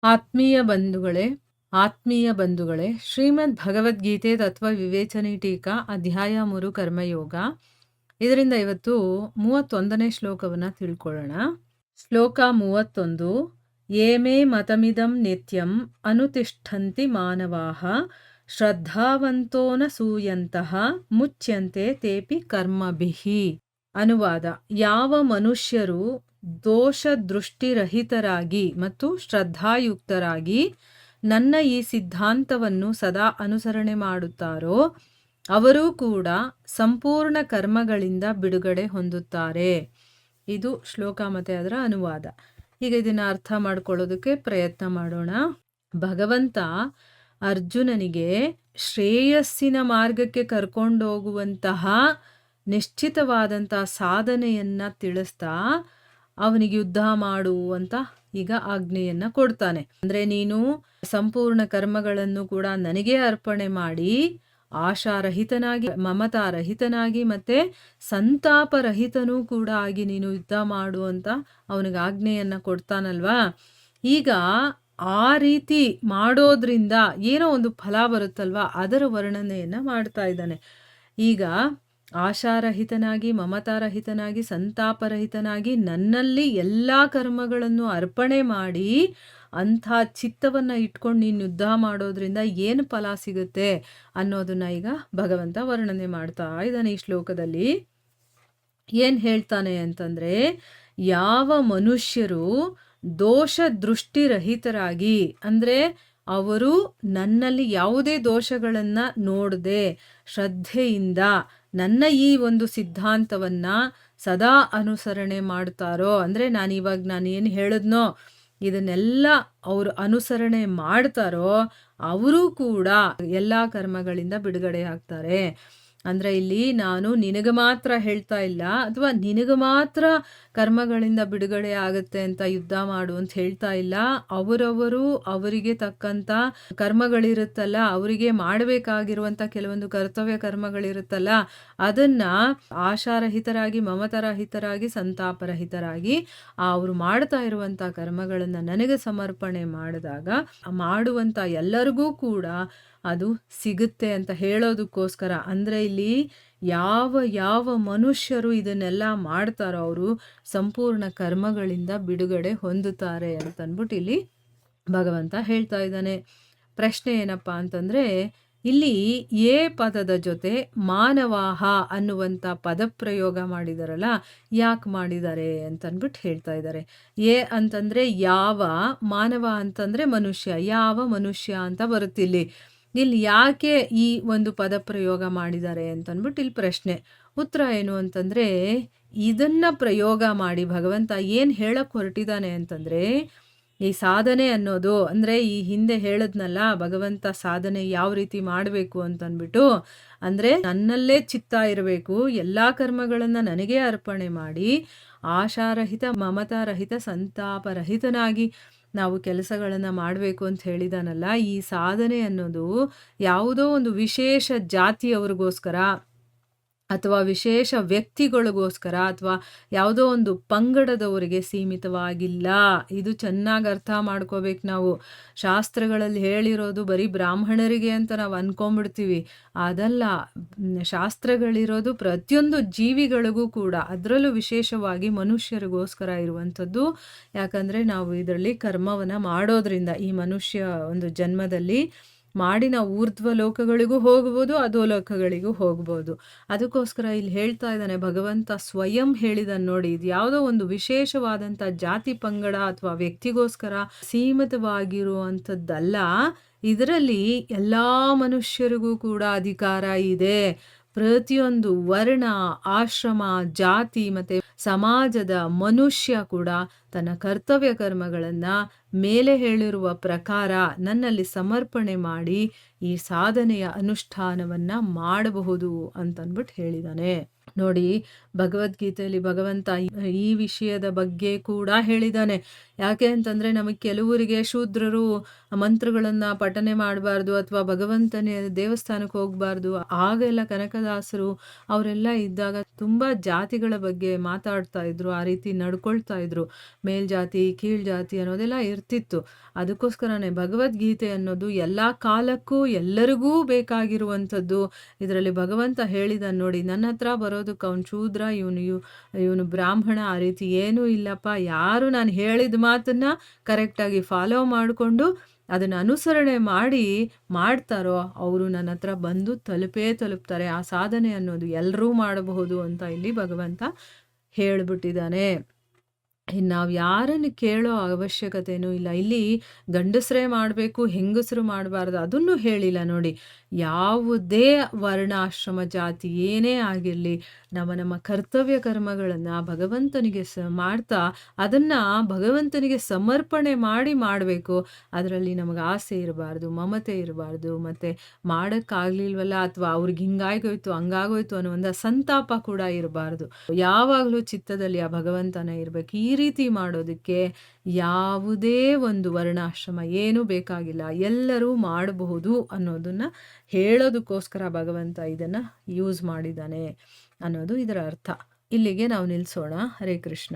ಆತ್ಮೀಯ ಬಂಧುಗಳೇ, ಶ್ರೀಮದ್ ಭಗವದ್ಗೀತೆ ತತ್ವ ವಿವೇಚನೆ ಟೀಕಾ ಅಧ್ಯಾಯ 3 ಕರ್ಮಯೋಗ. ಇದರಿಂದ ಇವತ್ತು 31ನೇ ಶ್ಲೋಕವನ್ನು ತಿಳ್ಕೊಳ್ಳೋಣ. ಶ್ಲೋಕ 31. ಏಮೇ ಮತಮಿದಂ ನಿತ್ಯಂ ಅನುತಿಷ್ಠಂತಿ ಮಾನವಾಃ ಶ್ರದ್ಧಾವಂತೋ ನ ಸೂಯಂತಹ ಮುಚ್ಯಂತೆ ತೇಪಿ ಕರ್ಮಭಿಃ. ಅನುವಾದ: ಯಾವ ಮನುಷ್ಯರು ದೋಷ ದೃಷ್ಟಿರಹಿತರಾಗಿ ಮತ್ತು ಶ್ರದ್ಧಾಯುಕ್ತರಾಗಿ ನನ್ನ ಈ ಸಿದ್ಧಾಂತವನ್ನು ಸದಾ ಅನುಸರಣೆ ಮಾಡುತ್ತಾರೋ ಅವರೂ ಕೂಡ ಸಂಪೂರ್ಣ ಕರ್ಮಗಳಿಂದ ಬಿಡುಗಡೆ ಹೊಂದುತ್ತಾರೆ. ಇದು ಶ್ಲೋಕ ಮತ್ತೆ ಅದರ ಅನುವಾದ. ಈಗ ಇದನ್ನು ಅರ್ಥ ಮಾಡ್ಕೊಳ್ಳೋದಕ್ಕೆ ಪ್ರಯತ್ನ ಮಾಡೋಣ. ಭಗವಂತ ಅರ್ಜುನನಿಗೆ ಶ್ರೇಯಸ್ಸಿನ ಮಾರ್ಗಕ್ಕೆ ಕರ್ಕೊಂಡೋಗುವಂತಹ ನಿಶ್ಚಿತವಾದಂತಹ ಸಾಧನೆಯನ್ನು ತಿಳಿಸ್ತಾ ಅವನಿಗೆ ಯುದ್ಧ ಮಾಡು ಅಂತ ಈಗ ಆಜ್ಞೆಯನ್ನು ಕೊಡ್ತಾನೆ. ಅಂದರೆ ನೀನು ಸಂಪೂರ್ಣ ಕರ್ಮಗಳನ್ನು ಕೂಡ ನನಗೆ ಅರ್ಪಣೆ ಮಾಡಿ ಆಶಾರಹಿತನಾಗಿ, ಮಮತಾರಹಿತನಾಗಿ ಮತ್ತೆ ಸಂತಾಪರಹಿತನೂ ಕೂಡ ಆಗಿ ನೀನು ಯುದ್ಧ ಮಾಡು ಅಂತ ಅವನಿಗೆ ಆಜ್ಞೆಯನ್ನು ಕೊಡ್ತಾನಲ್ವಾ. ಈಗ ಆ ರೀತಿ ಮಾಡೋದ್ರಿಂದ ಏನೋ ಒಂದು ಫಲ ಬರುತ್ತಲ್ವಾ, ಅದರ ವರ್ಣನೆಯನ್ನು ಮಾಡ್ತಾ ಇದ್ದಾನೆ. ಈಗ ಆಶಾರಹಿತನಾಗಿ, ಮಮತಾರಹಿತನಾಗಿ, ಸಂತಾಪರಹಿತನಾಗಿ ನನ್ನಲ್ಲಿ ಎಲ್ಲ ಕರ್ಮಗಳನ್ನು ಅರ್ಪಣೆ ಮಾಡಿ ಅಂಥ ಚಿತ್ತವನ್ನು ಇಟ್ಕೊಂಡು ನೀನು ಯುದ್ಧ ಮಾಡೋದ್ರಿಂದ ಏನು ಫಲ ಸಿಗುತ್ತೆ ಅನ್ನೋದನ್ನ ಈಗ ಭಗವಂತ ವರ್ಣನೆ ಮಾಡ್ತಾ ಇದ್ದಾನೆ. ಈ ಶ್ಲೋಕದಲ್ಲಿ ಏನು ಹೇಳ್ತಾನೆ ಅಂತಂದರೆ, ಯಾವ ಮನುಷ್ಯರು ದೋಷ ದೃಷ್ಟಿರಹಿತರಾಗಿ, ಅಂದರೆ ಅವರು ನನ್ನಲ್ಲಿ ಯಾವುದೇ ದೋಷಗಳನ್ನು ನೋಡದೆ ಶ್ರದ್ಧೆಯಿಂದ ನನ್ನ ಈ ಒಂದು ಸಿದ್ಧಾಂತವನ್ನು ಸದಾ ಅನುಸರಣೆ ಮಾಡ್ತಾರೋ, ಅಂದರೆ ನಾನು ಏನು ಹೇಳಿದ್ನೋ ಇದನ್ನೆಲ್ಲ ಅವರು ಅನುಸರಣೆ ಮಾಡ್ತಾರೋ ಅವರೂ ಕೂಡ ಎಲ್ಲ ಕರ್ಮಗಳಿಂದ ಬಿಡುಗಡೆ ಆಗ್ತಾರೆ. ಅಂದರೆ ಇಲ್ಲಿ ನಾನು ನಿನಗೆ ಮಾತ್ರ ಹೇಳ್ತಾ ಇಲ್ಲ, ಅಥವಾ ನಿನಗೆ ಮಾತ್ರ ಕರ್ಮಗಳಿಂದ ಬಿಡುಗಡೆ ಆಗುತ್ತೆ ಅಂತ ಯುದ್ಧ ಮಾಡು ಅಂತ ಹೇಳ್ತಾ ಇಲ್ಲ. ಅವರಿಗೆ ತಕ್ಕಂಥ ಕರ್ಮಗಳಿರುತ್ತಲ್ಲ, ಅವರಿಗೆ ಮಾಡಬೇಕಾಗಿರುವಂಥ ಕೆಲವೊಂದು ಕರ್ತವ್ಯ ಕರ್ಮಗಳಿರುತ್ತಲ್ಲ, ಅದನ್ನು ಆಶಾರಹಿತರಾಗಿ, ಮಮತಾರಹಿತರಾಗಿ, ಸಂತಾಪರಹಿತರಾಗಿ ಅವರು ಮಾಡ್ತಾ ಇರುವಂಥ ಕರ್ಮಗಳನ್ನು ನನಗೆ ಸಮರ್ಪಣೆ ಮಾಡಿದಾಗ ಮಾಡುವಂಥ ಎಲ್ಲರಿಗೂ ಕೂಡ ಅದು ಸಿಗುತ್ತೆ ಅಂತ ಹೇಳೋದಕ್ಕೋಸ್ಕರ. ಅಂದರೆ ಇಲ್ಲಿ ಯಾವ ಮನುಷ್ಯರು ಇದನ್ನೆಲ್ಲ ಮಾಡ್ತಾರೋ ಅವರು ಸಂಪೂರ್ಣ ಕರ್ಮಗಳಿಂದ ಬಿಡುಗಡೆ ಹೊಂದುತ್ತಾರೆ ಅಂತಂದ್ಬಿಟ್ಟು ಇಲ್ಲಿ ಭಗವಂತ ಹೇಳ್ತಾ ಇದ್ದಾನೆ. ಪ್ರಶ್ನೆ ಏನಪ್ಪ ಅಂತಂದರೆ, ಇಲ್ಲಿ ಏ ಪದದ ಜೊತೆ ಮಾನವಾಹ ಅನ್ನುವಂಥ ಪದಪ್ರಯೋಗ ಮಾಡಿದಾರಲ್ಲ, ಯಾಕೆ ಮಾಡಿದ್ದಾರೆ ಅಂತಂದ್ಬಿಟ್ಟು ಹೇಳ್ತಾ ಇದ್ದಾರೆ. ಏ ಅಂತಂದರೆ ಯಾವ, ಮಾನವ ಅಂತಂದರೆ ಮನುಷ್ಯ, ಯಾವ ಮನುಷ್ಯ ಅಂತ ಬರುತ್ತಿಲ್ಲಿ. ಇಲ್ಲಿ ಯಾಕೆ ಈ ಒಂದು ಪದಪ್ರಯೋಗ ಮಾಡಿದ್ದಾರೆ ಅಂತಂದ್ಬಿಟ್ಟು ಇಲ್ಲಿ ಪ್ರಶ್ನೆ. ಉತ್ತರ ಏನು ಅಂತಂದರೆ, ಇದನ್ನು ಪ್ರಯೋಗ ಮಾಡಿ ಭಗವಂತ ಏನು ಹೇಳಕ್ಕೆ ಹೊರಟಿದ್ದಾನೆ ಅಂತಂದರೆ, ಈ ಸಾಧನೆ ಅನ್ನೋದು, ಅಂದರೆ ಈ ಹಿಂದೆ ಹೇಳಿದ್ನಲ್ಲ ಭಗವಂತ ಸಾಧನೆ ಯಾವ ರೀತಿ ಮಾಡಬೇಕು ಅಂತಂದ್ಬಿಟ್ಟು, ಅಂದರೆ ನನ್ನಲ್ಲೇ ಚಿತ್ತ ಇರಬೇಕು, ಎಲ್ಲ ಕರ್ಮಗಳನ್ನು ನನಗೆ ಅರ್ಪಣೆ ಮಾಡಿ ಆಶಾರಹಿತ, ಮಮತಾರಹಿತ, ಸಂತಾಪರಹಿತನಾಗಿ ನಾವು ಕೆಲಸಗಳನ್ನು ಮಾಡಬೇಕು ಅಂತ ಹೇಳಿದಾನಲ್ಲ. ಈ ಸಾಧನೆ ಅನ್ನೋದು ಯಾವುದೋ ಒಂದು ವಿಶೇಷ ಜಾತಿಯವ್ರಿಗೋಸ್ಕರ ಅಥವಾ ವಿಶೇಷ ವ್ಯಕ್ತಿಗಳಿಗೋಸ್ಕರ ಅಥವಾ ಯಾವುದೋ ಒಂದು ಪಂಗಡದವರಿಗೆ ಸೀಮಿತವಾಗಿಲ್ಲ. ಇದು ಚೆನ್ನಾಗಿ ಅರ್ಥ ಮಾಡ್ಕೋಬೇಕು ನಾವು. ಶಾಸ್ತ್ರಗಳಲ್ಲಿ ಹೇಳಿರೋದು ಬರೀ ಬ್ರಾಹ್ಮಣರಿಗೆ ಅಂತ ನಾವು ಅಂದ್ಕೊಂಡ್ಬಿಡ್ತೀವಿ. ಅದಲ್ಲ, ಶಾಸ್ತ್ರಗಳಿರೋದು ಪ್ರತಿಯೊಂದು ಜೀವಿಗಳಿಗೂ ಕೂಡ, ಅದರಲ್ಲೂ ವಿಶೇಷವಾಗಿ ಮನುಷ್ಯರಿಗೋಸ್ಕರ ಇರುವಂಥದ್ದು. ಯಾಕಂದರೆ ನಾವು ಇದರಲ್ಲಿ ಕರ್ಮವನ್ನು ಮಾಡೋದ್ರಿಂದ ಈ ಮನುಷ್ಯ ಒಂದು ಜನ್ಮದಲ್ಲಿ ಮಾಡಿ ನಾವು ಊರ್ಧ್ವ ಲೋಕಗಳಿಗೂ ಹೋಗ್ಬೋದು, ಅಧೋಲೋಕಗಳಿಗೂ ಹೋಗ್ಬೋದು. ಅದಕ್ಕೋಸ್ಕರ ಇಲ್ಲಿ ಹೇಳ್ತಾ ಇದ್ದಾನೆ ಭಗವಂತ ಸ್ವಯಂ ಹೇಳಿದಾನೆ ನೋಡಿ, ಇದು ಯಾವುದೋ ಒಂದು ವಿಶೇಷವಾದಂಥ ಜಾತಿ ಪಂಗಡ ಅಥವಾ ವ್ಯಕ್ತಿಗೋಸ್ಕರ ಸೀಮಿತವಾಗಿರುವಂಥದ್ದಲ್ಲ. ಇದರಲ್ಲಿ ಎಲ್ಲ ಮನುಷ್ಯರಿಗೂ ಕೂಡ ಅಧಿಕಾರ ಇದೆ. ಪ್ರತಿಯೊಂದು ವರ್ಣ, ಆಶ್ರಮ, ಜಾತಿ ಮತ್ತು ಸಮಾಜದ ಮನುಷ್ಯ ಕೂಡ ತನ್ನ ಕರ್ತವ್ಯ ಕರ್ಮಗಳನ್ನು ಮೇಲೆ ಹೇಳಿರುವ ಪ್ರಕಾರ ನನ್ನಲ್ಲಿ ಸಮರ್ಪಣೆ ಮಾಡಿ ಈ ಸಾಧನೆಯ ಅನುಷ್ಠಾನವನ್ನು ಮಾಡಬಹುದು ಅಂತಂದ್ಬಿಟ್ಟು ಹೇಳಿದ್ದಾನೆ. ನೋಡಿ, ಭಗವದ್ಗೀತೆಯಲ್ಲಿ ಭಗವಂತ ಈ ವಿಷಯದ ಬಗ್ಗೆ ಕೂಡ ಹೇಳಿದ್ದಾನೆ. ಯಾಕೆ ಅಂತಂದರೆ ನಮಗೆ ಕೆಲವರಿಗೆ ಶೂದ್ರರು ಮಂತ್ರಗಳನ್ನು ಪಠನೆ ಮಾಡಬಾರ್ದು ಅಥವಾ ಭಗವಂತನ ದೇವಸ್ಥಾನಕ್ಕೆ ಹೋಗಬಾರ್ದು. ಆಗೆಲ್ಲ ಕನಕದಾಸರು ಅವರೆಲ್ಲ ಇದ್ದಾಗ ತುಂಬ ಜಾತಿಗಳ ಬಗ್ಗೆ ಮಾತಾಡ್ತಾ ಇದ್ರು, ಆ ರೀತಿ ನಡ್ಕೊಳ್ತಾ ಇದ್ರು. ಮೇಲ್ಜಾತಿ ಕೀಳ್ಜಾತಿ ಅನ್ನೋದೆಲ್ಲ ಇರ್ತಿತ್ತು. ಅದಕ್ಕೋಸ್ಕರನೇ ಭಗವದ್ಗೀತೆ ಅನ್ನೋದು ಎಲ್ಲ ಕಾಲಕ್ಕೂ ಎಲ್ಲರಿಗೂ ಬೇಕಾಗಿರುವಂಥದ್ದು. ಇದರಲ್ಲಿ ಭಗವಂತ ಹೇಳಿದ ನೋಡಿ, ನನ್ನ ಹತ್ರ ಬರೋದಕ್ಕೆ ಅವ್ನು ಶೂದ್ರ, ಇವನು ಬ್ರಾಹ್ಮಣ, ಆ ರೀತಿ ಏನೂ ಇಲ್ಲಪ್ಪ. ಯಾರು ನಾನು ಹೇಳಿದ ಮಾತನ್ನು ಕರೆಕ್ಟಾಗಿ ಫಾಲೋ ಮಾಡಿಕೊಂಡು ಅದನ್ನು ಅನುಸರಣೆ ಮಾಡ್ತಾರೋ ಅವರು ನನ್ನ ಹತ್ರ ಬಂದು ತಲುಪ್ತಾರೆ. ಆ ಸಾಧನೆ ಅನ್ನೋದು ಎಲ್ಲರೂ ಮಾಡಬಹುದು ಅಂತ ಇಲ್ಲಿ ಭಗವಂತ ಹೇಳಿಬಿಟ್ಟಿದ್ದಾನೆ. ನಾವು ಯಾರನ್ನು ಕೇಳೋ ಅವಶ್ಯಕತೆಯೂ ಇಲ್ಲ. ಇಲ್ಲಿ ಗಂಡಸರೇ ಮಾಡಬೇಕು, ಹೆಂಗಸರು ಮಾಡಬಾರ್ದು ಅದನ್ನು ಹೇಳಿಲ್ಲ ನೋಡಿ. ಯಾವುದೇ ವರ್ಣಾಶ್ರಮ ಜಾತಿ ಏನೇ ಆಗಿರಲಿ, ನಮ್ಮ ಕರ್ತವ್ಯ ಕರ್ಮಗಳನ್ನು ಭಗವಂತನಿಗೆ ಮಾಡ್ತಾ ಅದನ್ನು ಭಗವಂತನಿಗೆ ಸಮರ್ಪಣೆ ಮಾಡಬೇಕು. ಅದರಲ್ಲಿ ನಮಗೆ ಆಸೆ ಇರಬಾರ್ದು, ಮಮತೆ ಇರಬಾರ್ದು, ಮತ್ತು ಮಾಡೋಕ್ಕಾಗಲಿಲ್ವಲ್ಲ ಅಥವಾ ಅವ್ರಿಗೆ ಹಿಂಗಾಗೋಯ್ತು ಹಂಗಾಗೋಯ್ತು ಅನ್ನೋ ಒಂದು ಸಂತಾಪ ಕೂಡ ಇರಬಾರ್ದು. ಯಾವಾಗಲೂ ಚಿತ್ತದಲ್ಲಿ ಆ ಭಗವಂತನ ಇರಬೇಕು. ಈ ರೀತಿ ಮಾಡೋದಕ್ಕೆ ಯಾವುದೇ ಒಂದು ವರ್ಣಾಶ್ರಮ ಏನೂ ಬೇಕಾಗಿಲ್ಲ, ಎಲ್ಲರೂ ಮಾಡಬಹುದು ಅನ್ನೋದನ್ನು ಹೇಳೋದಕ್ಕೋಸ್ಕರ ಭಗವಂತ ಇದನ್ನು ಯೂಸ್ ಮಾಡಿದ್ದಾನೆ ಅನ್ನೋದು ಇದರ ಅರ್ಥ. ಇಲ್ಲಿಗೆ ನಾವು ನಿಲ್ಲಿಸೋಣ. ಹರೇ ಕೃಷ್ಣ.